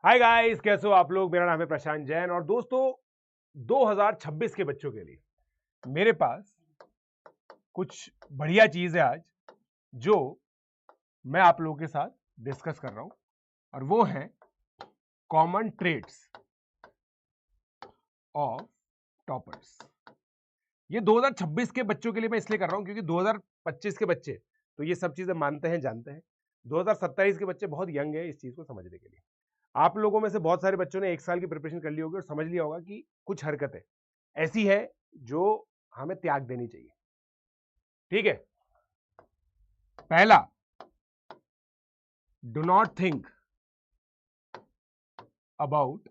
Hi guys, कैसे हो आप लोग। मेरा नाम है प्रशांत जैन और दोस्तों 2026 के बच्चों के लिए मेरे पास कुछ बढ़िया चीज है आज जो मैं आप लोगों के साथ डिस्कस कर रहा हूं और वो है कॉमन ट्रेड्स ऑफ टॉपर्स। ये 2026 के बच्चों के लिए मैं इसलिए कर रहा हूं क्योंकि 2025 के बच्चे तो ये सब चीजें मानते हैं, जानते हैं। 2027 के बच्चे बहुत यंग है इस चीज को समझने के लिए। आप लोगों में से बहुत सारे बच्चों ने 1 साल की प्रिपरेशन कर ली होगी और समझ लिया होगा कि कुछ हरकतें ऐसी है जो हमें त्याग देनी चाहिए। ठीक है, पहला, do not think about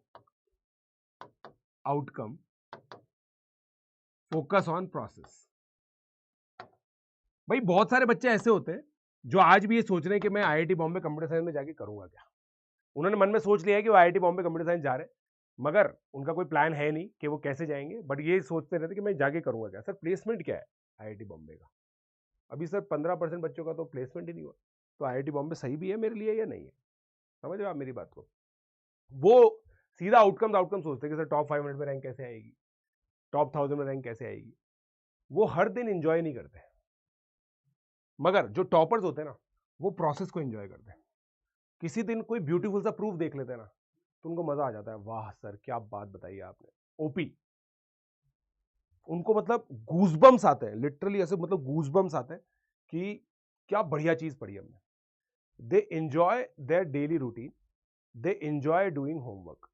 outcome, focus on process. भाई बहुत सारे बच्चे ऐसे होते हैं जो आज भी ये सोच रहे हैं कि मैं आईआईटी बॉम्बे कंप्यूटर साइंस में जाके करूंगा क्या। उन्होंने मन में सोच लिया है कि वो आईआईटी बॉम्बे कंप्यूटर साइंस जा रहे हैं, मगर उनका कोई प्लान है नहीं कि वो कैसे जाएंगे, बट ये सोचते रहते कि मैं जाके करूंगा क्या। सर प्लेसमेंट क्या है आईआईटी बॉम्बे का? अभी सर 15% बच्चों का तो प्लेसमेंट ही नहीं हुआ। तो आईआईटी बॉम्बे सही भी है मेरे लिए या नहीं है? समझ रहे हो आप मेरी बात को? वो सीधा आउटकम सोचते हैं कि सर टॉप 500 में रैंक कैसे आएगी, टॉप 1000 में रैंक कैसे आएगी। वो हर दिन इंजॉय नहीं करते, मगर जो टॉपर्स होते हैं ना वो प्रोसेस को एंजॉय करते हैं। किसी दिन कोई ब्यूटीफुल सा प्रूफ देख लेते हैं ना तो उनको मजा आ जाता है, वाह सर क्या बात बताई आपने, ओपी। उनको मतलब गूजबम्स आते हैं, लिटरली ऐसे मतलब गूजबम्स आते हैं कि क्या बढ़िया चीज पढ़ी हमने। They enjoy their daily routine, they enjoy doing homework.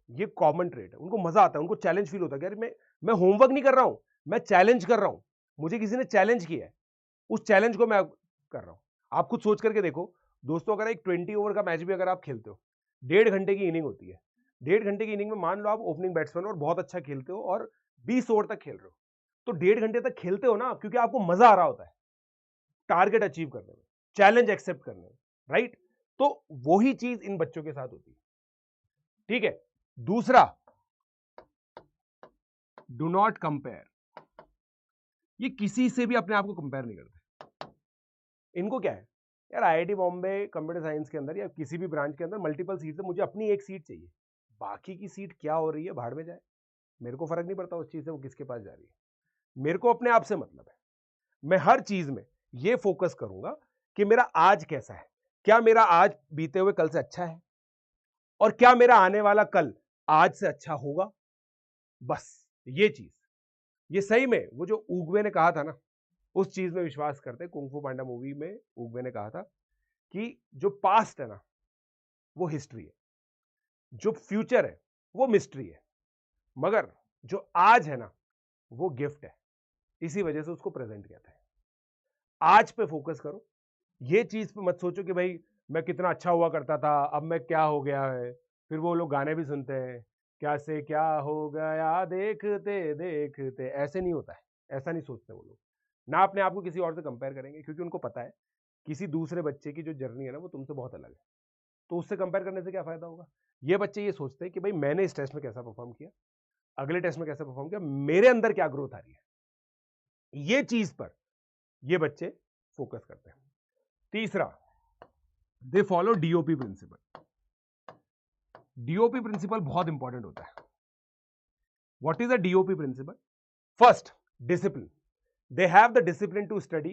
ये कॉमन ट्रेट है, उनको मजा आता है, उनको चैलेंज फील होता है कि यार मैं होमवर्क नहीं कर रहा हूं, मैं चैलेंज कर रहा हूं। मुझे किसी ने चैलेंज किया है, उस चैलेंज को मैं कर रहा हूं। आप खुद सोच करके देखो दोस्तों, अगर एक 20 ओवर का मैच भी अगर आप खेलते हो, 1.5 घंटे की इनिंग होती है। 1.5 घंटे की इनिंग में मान लो आप ओपनिंग बैट्समैन और बहुत अच्छा खेलते हो और 20 ओवर तक खेल रहे हो, तो 1.5 घंटे तक खेलते हो ना क्योंकि आपको मजा आ रहा होता है टारगेट अचीव करने में, चैलेंज एक्सेप्ट करने में, राइट? तो वही चीज इन बच्चों के साथ होती है। ठीक है, दूसरा, डू नॉट कंपेयर। ये किसी से भी अपने आप को कंपेयर नहीं करते। इनको क्या है, यार आईआईटी बॉम्बे कंप्यूटर साइंस के अंदर या किसी भी ब्रांच के अंदर मल्टीपल सीट है, मुझे अपनी एक सीट चाहिए, बाकी की सीट क्या हो रही है भाड़ में जाए, मेरे को फर्क नहीं पड़ता उस चीज से वो किसके पास जा रही है। मेरे को अपने आप से मतलब है। मैं हर चीज में ये फोकस करूंगा कि मेरा आज कैसा है, क्या मेरा आज बीते हुए कल से अच्छा है, और क्या मेरा आने वाला कल आज से अच्छा होगा। बस ये चीज, ये सही में वो जो उगवे ने कहा था ना, उस चीज में विश्वास करते। कुंग फू पांडा मूवी में उगवे ने कहा था कि जो पास्ट है ना वो हिस्ट्री है, जो फ्यूचर है वो मिस्ट्री है, मगर जो आज है ना वो गिफ्ट है। इसी वजह से उसको प्रेजेंट कहते हैं। आज पे फोकस करो, ये चीज पे मत सोचो कि भाई मैं कितना अच्छा हुआ करता था अब मैं क्या हो गया है। फिर वो लोग गाने भी सुनते हैं, क्या से क्या हो गया देखते देखते। ऐसे नहीं होता है, ऐसा नहीं सोचते वो लोग। ना अपने आप को किसी और से कंपेयर करेंगे क्योंकि उनको पता है किसी दूसरे बच्चे की जो जर्नी है ना वो तुमसे बहुत अलग है, तो उससे कंपेयर करने से क्या फायदा होगा। ये बच्चे ये सोचते हैं कि भाई मैंने इस टेस्ट में कैसा परफॉर्म किया, अगले टेस्ट में कैसा परफॉर्म किया, मेरे अंदर क्या ग्रोथ आ रही है, ये चीज पर ये बच्चे फोकस करते हैं। तीसरा, they follow DOP principle. DOP principle बहुत इंपॉर्टेंट होता है। What is the DOP principle? First, discipline. They have the discipline to study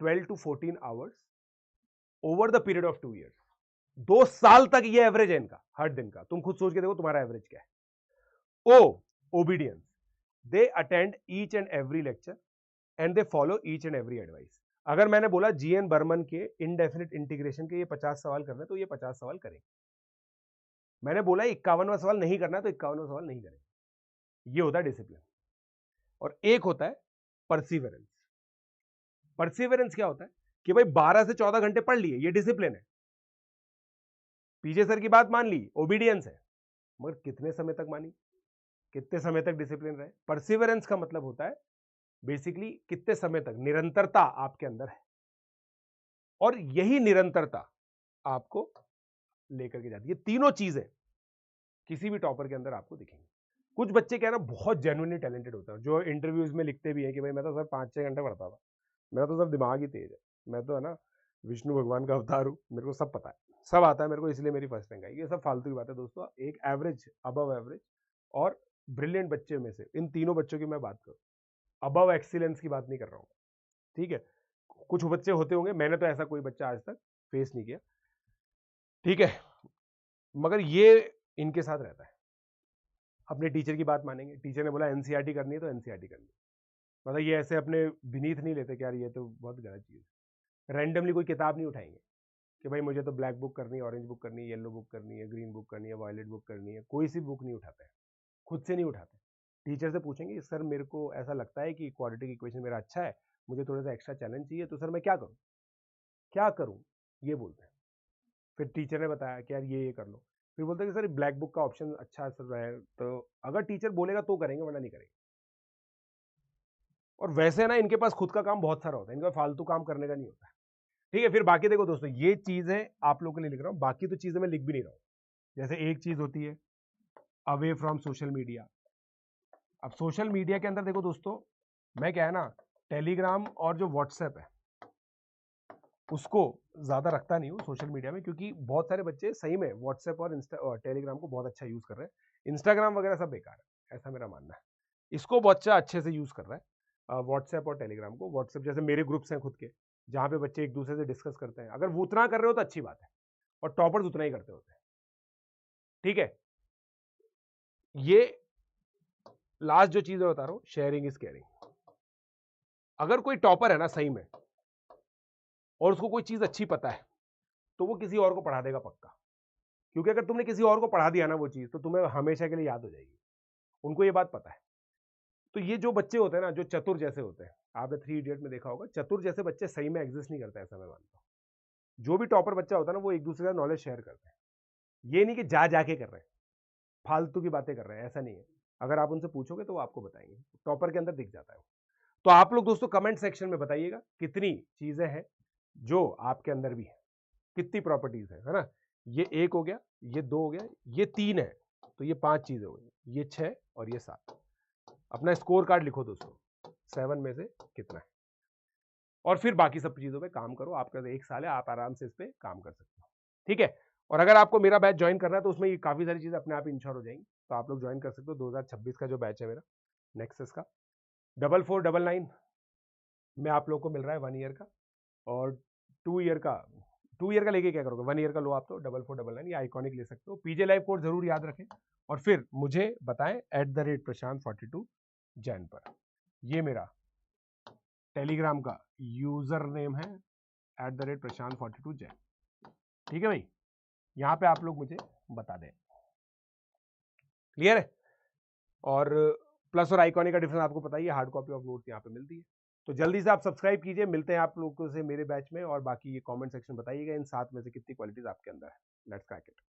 12 to 14 hours over the period of 2 years। 2 साल तक ये एवरेज है इनका हर दिन का। तुम खुद सोच के देखो तुम्हारा एवरेज क्या है। Oh, obedience. They attend each and every lecture and they follow each and every advice. अगर मैंने बोला जीएन बर्मन के इनडेफिनिट इंटीग्रेशन के ये 50 सवाल करने तो ये 50 सवाल करेंगे। मैंने बोला 51वां सवाल नहीं करना तो 51वां सवाल नहीं करेंगे। ये होता है डिसिप्लिन। और एक होता है परसिवरेंस। परसिवरेंस क्या होता है कि भाई 12 से 14 घंटे पढ़ लिए, ये डिसिप्लिन है। पीजे सर की बात मान ली, ओबीडियंस है, मगर कितने समय तक मानी, कितने समय तक डिसिप्लिन रहे। परसिवरेंस का मतलब होता है बेसिकली कितने समय तक निरंतरता आपके अंदर है, और यही निरंतरता आपको लेकर के जाती है। ये तीनों चीजें किसी भी टॉपर के अंदर आपको दिखेंगी। कुछ बच्चे क्या है ना बहुत जेन्युइनली टैलेंटेड होते हैं, जो इंटरव्यूज में लिखते भी हैं कि भाई मैं तो सर 5-6 घंटे पढ़ता था, मेरा तो सर दिमाग ही तेज है, मैं तो है ना विष्णु भगवान का अवतार हूं, मेरे को सब पता है। सब आता है मेरे को, इसलिए मेरी फर्स्ट रैंक आई। ये सब फालतू की बात है दोस्तों। एक एवरेज, अबव एवरेज और ब्रिलियंट बच्चे में से इन तीनों बच्चों की मैं बात करूं, अबव एक्सीलेंस की बात नहीं कर रहा हूं, ठीक है। कुछ बच्चे होते होंगे, मैंने तो ऐसा कोई बच्चा आज तक फेस नहीं किया, ठीक है, मगर ये इनके साथ रहता है। अपने टीचर की बात मानेंगे, टीचर ने बोला एनसीईआरटी करनी है तो एनसीईआरटी करनी है, मतलब ये ऐसे अपने बिनीत नहीं लेते कि यार ये तो बहुत गलत चीज़ है। रैंडमली कोई किताब नहीं उठाएंगे कि भाई मुझे तो ब्लैक बुक करनी है, ऑरेंज बुक करनी है, येलो बुक करनी है, ग्रीन बुक करनी है, वायलेट बुक करनी है, कोई सी बुक नहीं उठाते हैं, खुद से नहीं उठाते। टीचर से पूछेंगे सर मेरे को ऐसा लगता है कि क्वाड्रेटिक इक्वेशन मेरा अच्छा है, मुझे थोड़ा सा एक्स्ट्रा चैलेंज चाहिए, तो सर मैं क्या करूँ, क्या करूँ, ये बोलते हैं। फिर टीचर ने बताया कि यार ये कर लो, फिर बोलते हैं कि सर ब्लैक बुक का ऑप्शन अच्छा सर है, तो अगर टीचर बोलेगा तो करेंगे, वरना नहीं करेंगे। और वैसे ना इनके पास खुद का काम बहुत सारा होता है, इनका फालतू काम करने का नहीं होता है, ठीक है। फिर बाकी देखो दोस्तों, ये चीजें आप लोगों के लिए लिख रहा हूं, बाकी तो चीजें मैं लिख भी नहीं रहा हूं। जैसे एक चीज होती है अवे फ्रॉम सोशल मीडिया। अब सोशल मीडिया के अंदर देखो दोस्तों, मैं क्या है ना, टेलीग्राम और जो व्हाट्सएप है उसको ज्यादा रखता नहीं हूँ सोशल मीडिया में, क्योंकि बहुत सारे बच्चे सही में व्हाट्सएप और टेलीग्राम को बहुत अच्छा यूज कर रहे हैं। इंस्टाग्राम वगैरह सब बेकार है, ऐसा मेरा मानना है। इसको बच्चा अच्छे से यूज कर रहा है, व्हाट्सएप और टेलीग्राम को। व्हाट्सएप जैसे मेरे ग्रुप्स हैं खुद के, जहाँ पे बच्चे एक दूसरे से डिस्कस करते हैं, अगर वो उतना कर रहे हो तो अच्छी बात है, और टॉपर्स उतना ही करते होते हैं, ठीक है। ये लास्ट जो चीज मैं बता रहा हूं, शेयरिंग इज केयरिंग। अगर कोई टॉपर है ना सही में, और उसको कोई चीज अच्छी पता है, तो वो किसी और को पढ़ा देगा पक्का, क्योंकि अगर तुमने किसी और को पढ़ा दिया ना वो चीज, तो तुम्हें हमेशा के लिए याद हो जाएगी। उनको ये बात पता है। तो ये जो बच्चे होते हैं ना, जो चतुर जैसे होते हैं, आपने 3 इडियट में देखा होगा, चतुर जैसे बच्चे सही में एग्जिस्ट नहीं करते, ऐसा मैं मानता हूँ। जो भी टॉपर बच्चा होता है ना, वो एक दूसरे का नॉलेज शेयर करते हैं। ये नहीं कि जा जाके कर रहे हैं, फालतू की बातें कर रहे हैं, ऐसा नहीं है। अगर आप उनसे पूछोगे तो वो आपको बताएंगे, टॉपर के अंदर दिख जाता है। तो आप लोग दोस्तों कमेंट सेक्शन में बताइएगा कितनी चीजें हैं जो आपके अंदर भी है, कितनी प्रॉपर्टीज है ना। ये 1 हो गया, ये 2 हो गया, ये 3 है, तो ये 5 चीजें हो गई, ये 6 और ये 7। अपना स्कोर कार्ड लिखो दोस्तों, 7 में से कितना है, और फिर बाकी सब चीजों पे काम करो। आपका 1 साल है, आप आराम से इस पे काम कर सकते हो, ठीक है। और अगर आपको मेरा बैच ज्वाइन करना है तो उसमें ये काफी सारी चीजें अपने आप इंश्योर हो जाएंगी, तो आप लोग ज्वाइन कर सकते हो। 2026 का जो बैच है मेरा नेक्सस का 4499 में आप लोग को मिल रहा है 1 ईयर का, और 2 ईयर का लेके क्या करोगे, 1 ईयर का लो आप तो 4499, ये आइकॉनिक ले सकते हो। पीजे लाइव कोड जरूर याद रखें, और फिर मुझे बताएं @prashant42 जैन पर। ये मेरा टेलीग्राम का यूजर नेम है @prashant42 जैन, ठीक है भाई। यहाँ पे आप लोग मुझे बता दें, क्लियर है। और प्लस और आइकॉनिक का डिफरेंस आपको पता ही है, हार्ड कॉपी ऑफ नोट्स यहाँ पे मिलती है। तो जल्दी से आप सब्सक्राइब कीजिए, मिलते हैं आप लोगों से मेरे बैच में। और बाकी ये कमेंट सेक्शन बताइएगा इन 7 में से कितनी क्वालिटीज आपके अंदर है। Let's crack it.